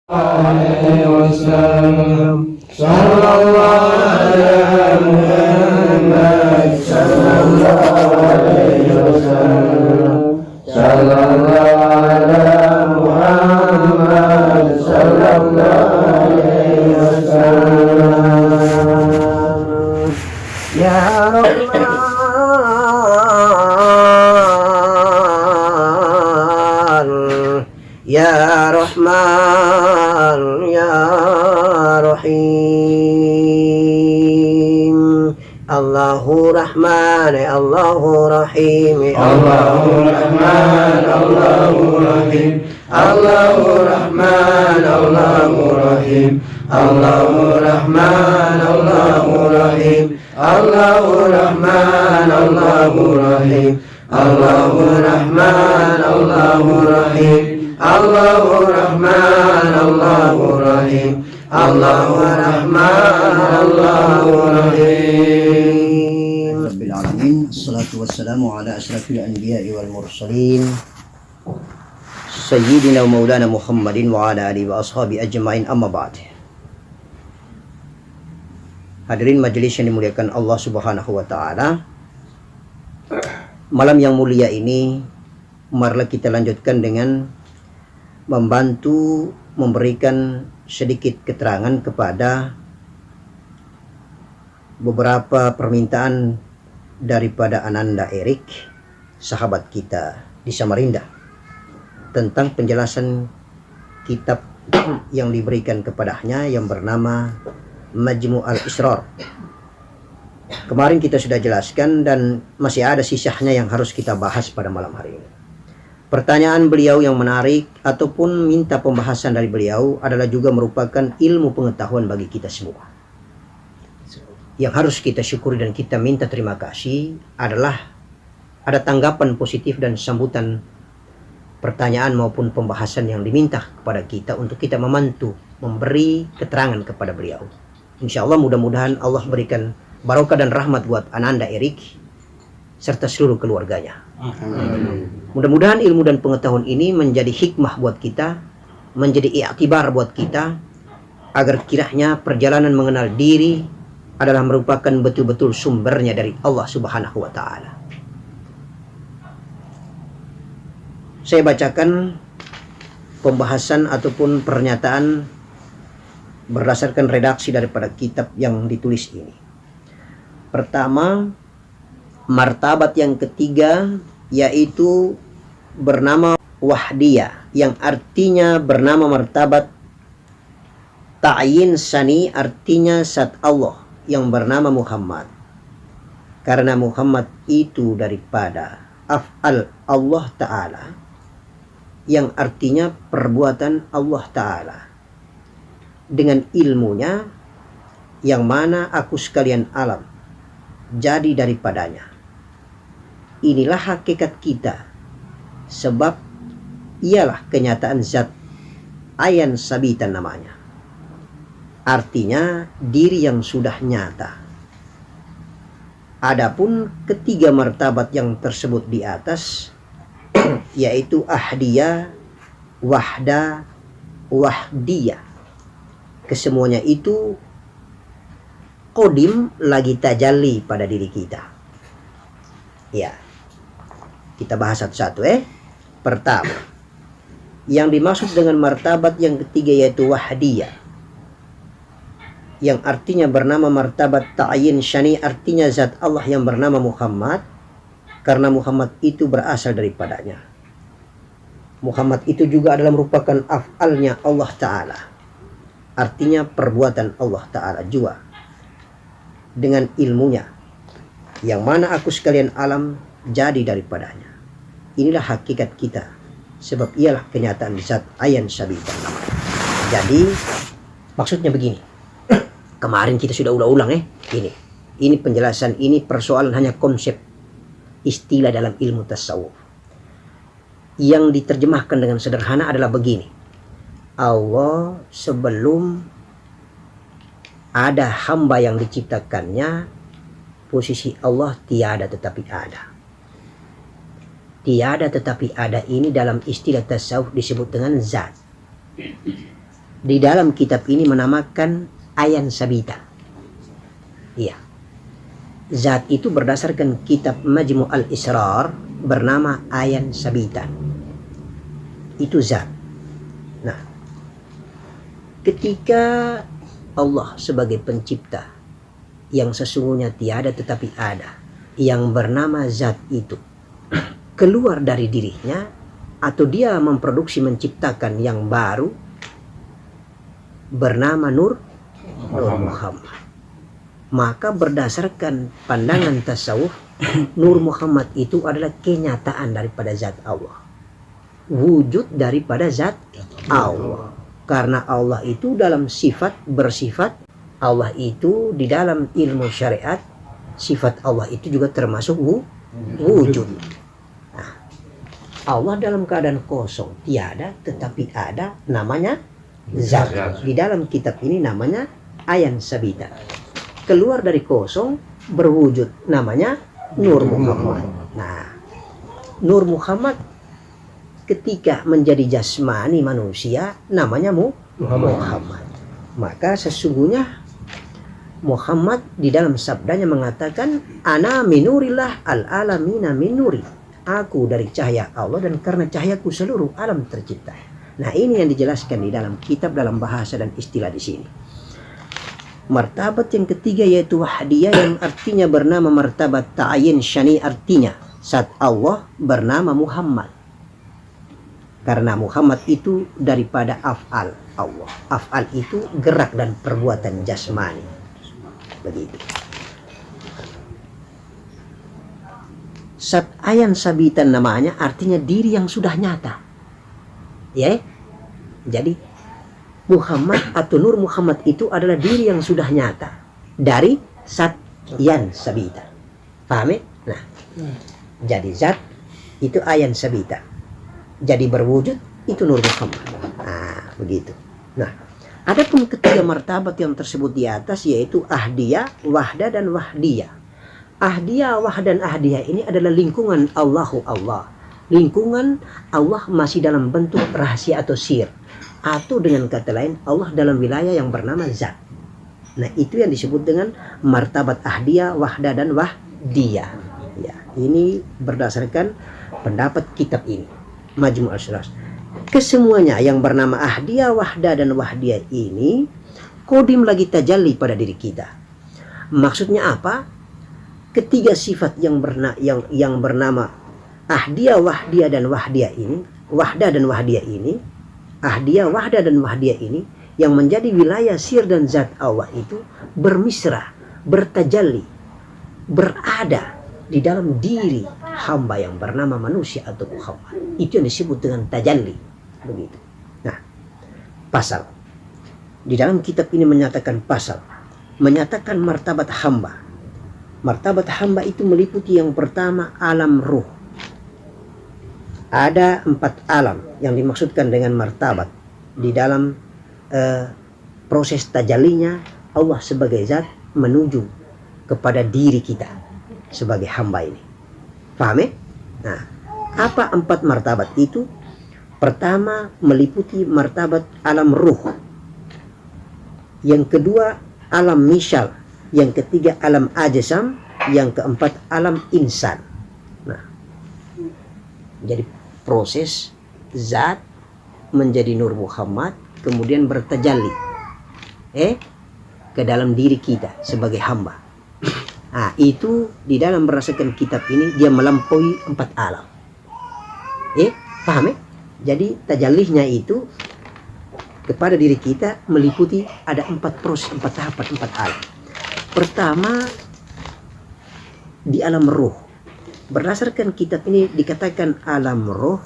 عليه وسلم صلى الله على محمد صلى الله عليه وسلم صلى الله على محمد صلى الله عليه وسلم يا رحمن يا رحيم الله رحمن الله رحيم الله رحمن الله رحيم الله رحمن الله رحيم الله رحمن الله رحيم الله رحمن الله رحيم الله رحمن الله رحيم الله رحمن الله رحيم الله رحمن الله رحيم رب العالمين الصلاة والسلام على أشرف الأنبياء والمرسلين سيدنا ومولانا محمد وعلى آله وأصحابه أجمعين أما بعد. Hadirin majelis yang dimuliakan Allah Subhanahu wa taala. Malam yang mulia ini marilah kita lanjutkan dengan membantu memberikan sedikit keterangan kepada beberapa permintaan daripada Ananda Erik, sahabat kita di Samarinda, tentang penjelasan kitab yang diberikan kepadanya yang bernama Majmu' al-Israr. Kemarin kita sudah jelaskan dan masih ada sisanya yang harus kita bahas pada malam hari ini. Pertanyaan beliau yang menarik ataupun minta pembahasan dari beliau adalah juga merupakan ilmu pengetahuan bagi kita semua. Yang harus kita syukuri dan kita minta terima kasih adalah ada tanggapan positif dan sambutan pertanyaan maupun pembahasan yang diminta kepada kita untuk kita membantu memberi keterangan kepada beliau. Insya Allah mudah-mudahan Allah berikan barokah dan rahmat buat Ananda Erik serta seluruh keluarganya. Mudah-mudahan ilmu dan pengetahuan ini menjadi hikmah buat kita, menjadi i'tibar buat kita, agar kiranya perjalanan mengenal diri adalah merupakan betul-betul sumbernya dari Allah Subhanahu wa taala. Saya bacakan pembahasan ataupun pernyataan berdasarkan redaksi daripada kitab yang ditulis ini. Pertama, martabat yang ketiga yaitu bernama Wahdiyah, yang artinya bernama martabat ta'yin sani, artinya zat Allah yang bernama Muhammad. Karena Muhammad itu daripada af'al Allah Ta'ala, yang artinya perbuatan Allah Ta'ala, dengan ilmunya yang mana aku sekalian alam jadi daripadanya. Inilah hakikat kita, sebab ialah kenyataan zat ayan sabitan namanya, artinya diri yang sudah nyata. Adapun ketiga martabat yang tersebut di atas yaitu ahdiyah, wahda, wahdiyah, kesemuanya itu kodim lagi tajalli pada diri kita. Ya, kita bahas satu-satu. Pertama, yang dimaksud dengan martabat yang ketiga yaitu wahdiyah, yang artinya bernama martabat ta'yin syani, artinya zat Allah yang bernama Muhammad, karena Muhammad itu berasal daripadanya. Muhammad itu juga adalah merupakan af'alnya Allah Ta'ala, artinya perbuatan Allah Ta'ala juga, dengan ilmunya yang mana aku sekalian alam jadi daripadanya. Inilah hakikat kita, sebab ialah kenyataan zat ayan sabita. Jadi maksudnya begini, kemarin kita sudah ulang-ulang ini penjelasan, ini persoalan hanya konsep istilah dalam ilmu tasawuf. Yang diterjemahkan dengan sederhana adalah begini: Allah sebelum ada hamba yang diciptakannya, posisi Allah tiada tetapi ada. Tiada tetapi ada ini dalam istilah tasawuf disebut dengan zat. di dalam kitab ini menamakan Ayan Sabita. Iya. Zat itu berdasarkan kitab Majmu' al-Israr bernama Ayan Sabita. Itu zat. Nah, ketika Allah sebagai pencipta yang sesungguhnya tiada tetapi ada, yang bernama zat itu keluar dari dirinya atau dia memproduksi menciptakan yang baru bernama Nur Muhammad. Maka berdasarkan pandangan tasawuf, Nur Muhammad itu adalah kenyataan daripada zat Allah, wujud daripada zat Allah. Karena Allah itu dalam sifat bersifat, Allah itu di dalam ilmu syariat, sifat Allah itu juga termasuk wujud. Nah, Allah dalam keadaan kosong, tiada tetapi ada, namanya zat. Di dalam kitab ini namanya Ayan Sabita. Keluar dari kosong, berwujud, namanya Nur Muhammad. Nah, Nur Muhammad ketika menjadi jasmani manusia namanya Muhammad. Maka sesungguhnya Muhammad di dalam sabdanya mengatakan, ana minurillah al-alamina minuri. Aku dari cahaya Allah dan karena cahayaku seluruh alam tercipta. Nah, ini yang dijelaskan di dalam kitab dalam bahasa dan istilah di sini. Martabat yang ketiga yaitu wahdiyah, yang artinya bernama martabat ta'yin syani, artinya saat Allah bernama Muhammad. Karena Muhammad itu daripada af'al Allah. Af'al itu gerak dan perbuatan jasmani. Begitu. Sat Ayan Sabitan namanya artinya diri yang sudah nyata. Ya. Jadi Muhammad atau Nur Muhammad itu adalah diri yang sudah nyata dari Sat Ayan Sabita. Paham ya? Nah. Jadi zat itu Ayan Sabita. Jadi berwujud itu Nur Muhammad. Nah, begitu. Nah, adapun ketiga martabat yang tersebut di atas yaitu Ahdiyah, Wahdah dan Wahdiyah. Ahdiyah, Wahdah dan Ahdiyah ini adalah lingkungan Allahu Allah. Lingkungan Allah masih dalam bentuk rahasia atau sir. Atau dengan kata lain Allah dalam wilayah yang bernama zat. Nah, itu yang disebut dengan martabat Ahdiyah, Wahdah dan Wahdiyah. Ya, ini berdasarkan pendapat kitab ini. Majmu' al-Israr. Kesemuanya yang bernama Ahdiyah, Wahdah dan Wahdiyah ini kodim lagi tajalli pada diri kita. Maksudnya apa? Ketiga sifat yang bernama Ahdiyah, Wahdiyah dan Wahdiyah ini, Wahdah dan Wahdiyah ini, Ahdiyah, Wahdah dan Wahdiyah ini yang menjadi wilayah sir dan zat Allah itu bermisra, bertajalli, berada di dalam diri hamba yang bernama manusia atau Muhammad. Itu yang disebut dengan tajalli. Begitu. Nah, pasal di dalam kitab ini menyatakan pasal, menyatakan martabat hamba. Martabat hamba itu meliputi yang pertama alam ruh. Ada 4 alam yang dimaksudkan dengan martabat di dalam proses tajallinya Allah sebagai zat menuju kepada diri kita sebagai hamba ini. Paham ya? Nah, apa 4 martabat itu? Pertama meliputi martabat alam ruh. Yang kedua alam misal. Yang ketiga alam ajsam. Yang keempat alam insan. Nah, jadi proses zat menjadi Nur Muhammad kemudian bertajalli ke dalam diri kita sebagai hamba. Nah, itu di dalam berdasarkan kitab ini dia melampaui 4 alam. Paham ya? Jadi tajallihnya itu kepada diri kita meliputi ada 4 proses, 4 tahapan, 4 alam. Pertama di alam ruh. Berdasarkan kitab ini dikatakan alam ruh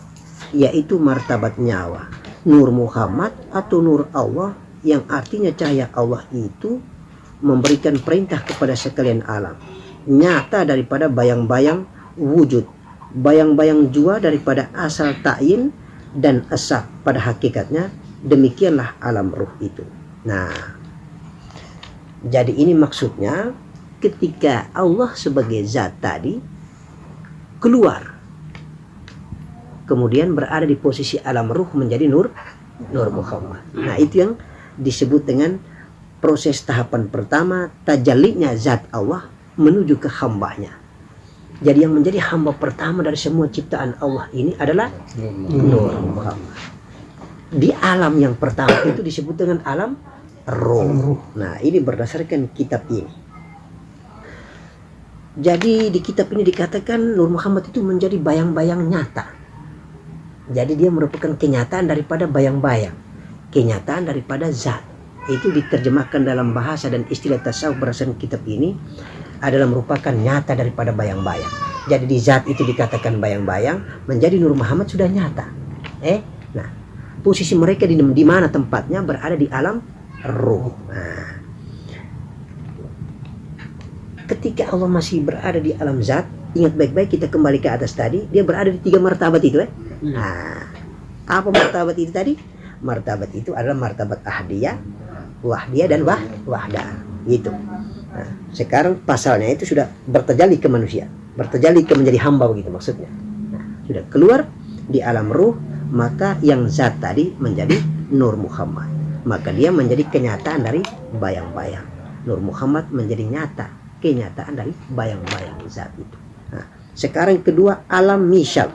yaitu martabat nyawa. Nur Muhammad atau Nur Allah yang artinya cahaya Allah itu memberikan perintah kepada sekalian alam. Nyata daripada bayang-bayang wujud. Bayang-bayang jua daripada asal ta'yin dan asa pada hakikatnya. Demikianlah alam ruh itu. Nah, jadi ini maksudnya ketika Allah sebagai zat tadi keluar kemudian berada di posisi alam ruh menjadi Nur Muhammad. Nah, itu yang disebut dengan proses tahapan pertama tajallinya zat Allah menuju ke hambanya. Jadi yang menjadi hamba pertama dari semua ciptaan Allah ini adalah Nur Muhammad. Di alam yang pertama itu disebut dengan alam Ruh. Nah, ini berdasarkan kitab ini. Jadi di kitab ini dikatakan Nur Muhammad itu menjadi bayang-bayang nyata. Jadi dia merupakan kenyataan daripada bayang-bayang, kenyataan daripada zat. Itu diterjemahkan dalam bahasa dan istilah tasawuf berdasarkan kitab ini adalah merupakan nyata daripada bayang-bayang. Jadi di zat itu dikatakan bayang-bayang, menjadi Nur Muhammad sudah nyata. Nah, posisi mereka di mana tempatnya berada di alam Ruh. Nah, ketika Allah masih berada di alam zat, ingat baik-baik, kita kembali ke atas tadi, dia berada di 3 martabat itu. Nah, apa martabat itu tadi? Martabat itu adalah martabat ahdiyah, wahdiyah, dan wahdah. Gitu. Nah, sekarang pasalnya itu sudah bertajalli ke manusia, bertajalli ke menjadi hamba, begitu maksudnya. Nah, sudah keluar di alam ruh, maka yang zat tadi menjadi Nur Muhammad. Maka dia menjadi kenyataan dari bayang-bayang. Nur Muhammad menjadi nyata, kenyataan dari bayang-bayang zat itu. Nah, sekarang kedua, alam misal.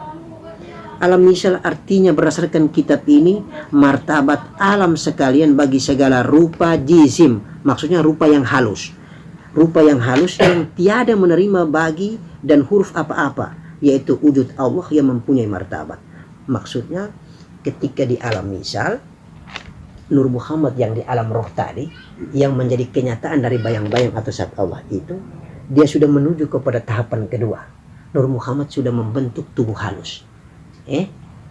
Alam misal artinya berdasarkan kitab ini martabat alam sekalian bagi segala rupa jisim. Maksudnya rupa yang halus. Rupa yang halus yang tiada menerima bagi dan huruf apa-apa, yaitu wujud Allah yang mempunyai martabat. Maksudnya ketika di alam misal, Nur Muhammad yang di alam roh tadi, yang menjadi kenyataan dari bayang-bayang atau zat Allah itu, dia sudah menuju kepada tahapan kedua. Nur Muhammad sudah membentuk tubuh halus.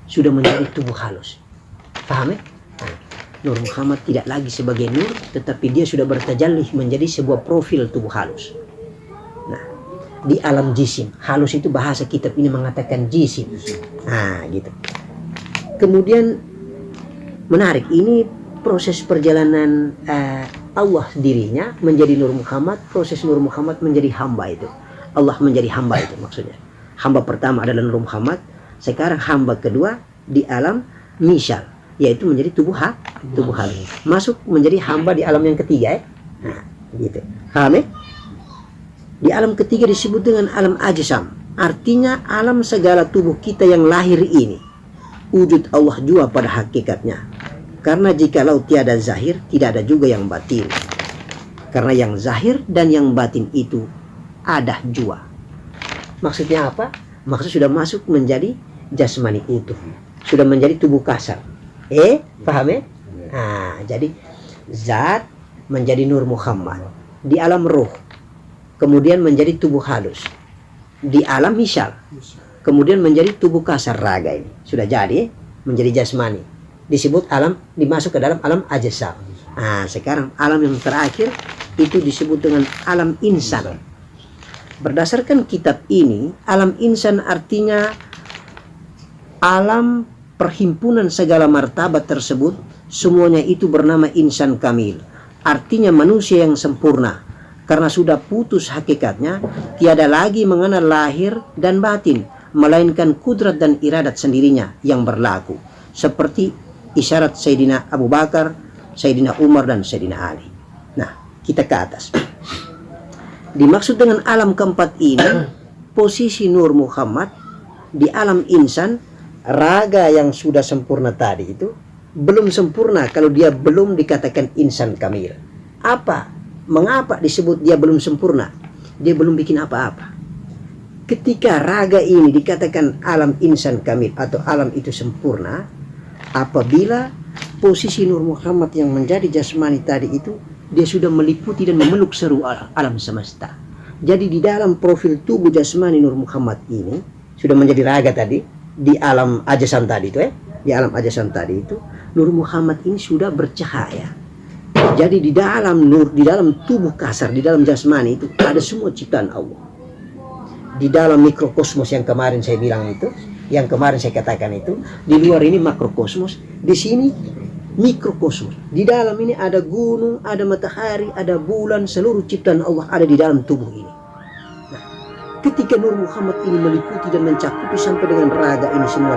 Sudah menjadi tubuh halus. Paham? Nah, Nur Muhammad tidak lagi sebagai nur, tetapi dia sudah bertajalli menjadi sebuah profil tubuh halus. Nah, di alam jisim, halus itu bahasa kitab ini mengatakan jisim. Nah, gitu. Kemudian menarik, ini proses perjalanan Allah dirinya menjadi Nur Muhammad, proses Nur Muhammad menjadi hamba itu. Allah menjadi hamba itu maksudnya. Hamba pertama adalah Nur Muhammad, sekarang hamba kedua di alam misal, yaitu menjadi tubuh halus. Masuk menjadi hamba di alam yang ketiga. Nah, gitu. Paham? Di alam ketiga disebut dengan alam ajsam. Artinya alam segala tubuh kita yang lahir ini. Wujud Allah jua pada hakikatnya. Karena jikalau tiada zahir, tidak ada juga yang batin. Karena yang zahir dan yang batin itu ada jua. Maksudnya apa? Maksud sudah masuk menjadi jasmani utuh. Sudah menjadi tubuh kasar. Paham? Nah, jadi zat menjadi Nur Muhammad di alam ruh. Kemudian menjadi tubuh halus di alam misal. Kemudian menjadi tubuh kasar raga ini. Sudah jadi menjadi jasmani. Disebut alam, dimasuk ke dalam alam ajsam. Nah, sekarang alam yang terakhir itu disebut dengan alam insan. Berdasarkan kitab ini, alam insan artinya alam perhimpunan segala martabat tersebut, semuanya itu bernama insan kamil. Artinya manusia yang sempurna. Karena sudah putus hakikatnya, tiada lagi mengenal lahir dan batin, melainkan kudrat dan iradat sendirinya yang berlaku. Seperti isyarat Sayyidina Abu Bakar, Sayyidina Umar, dan Sayyidina Ali. Nah, kita ke atas. Dimaksud dengan alam keempat ini, posisi Nur Muhammad di alam insan, raga yang sudah sempurna tadi itu belum sempurna kalau dia belum dikatakan insan kamil. Apa? Mengapa disebut dia belum sempurna? Dia belum bikin apa-apa. Ketika raga ini dikatakan alam insan kamil atau alam itu sempurna, apabila posisi Nur Muhammad yang menjadi jasmani tadi itu, dia sudah meliputi dan memeluk seluruh alam semesta. Jadi di dalam profil tubuh jasmani Nur Muhammad ini, sudah menjadi raga tadi, di alam ajsam tadi itu di alam ajsam tadi itu, Nur Muhammad ini sudah bercahaya. Jadi di dalam nur, di dalam tubuh kasar, di dalam jasmani itu, ada semua ciptaan Allah. Di dalam mikrokosmos yang kemarin saya bilang itu, yang kemarin saya katakan itu, di luar ini makrokosmos, di sini mikrokosmos. Di dalam ini ada gunung, ada matahari, ada bulan, seluruh ciptaan Allah ada di dalam tubuh ini. Nah, ketika Nur Muhammad ini meliputi dan mencakupi sampai dengan raga ini semua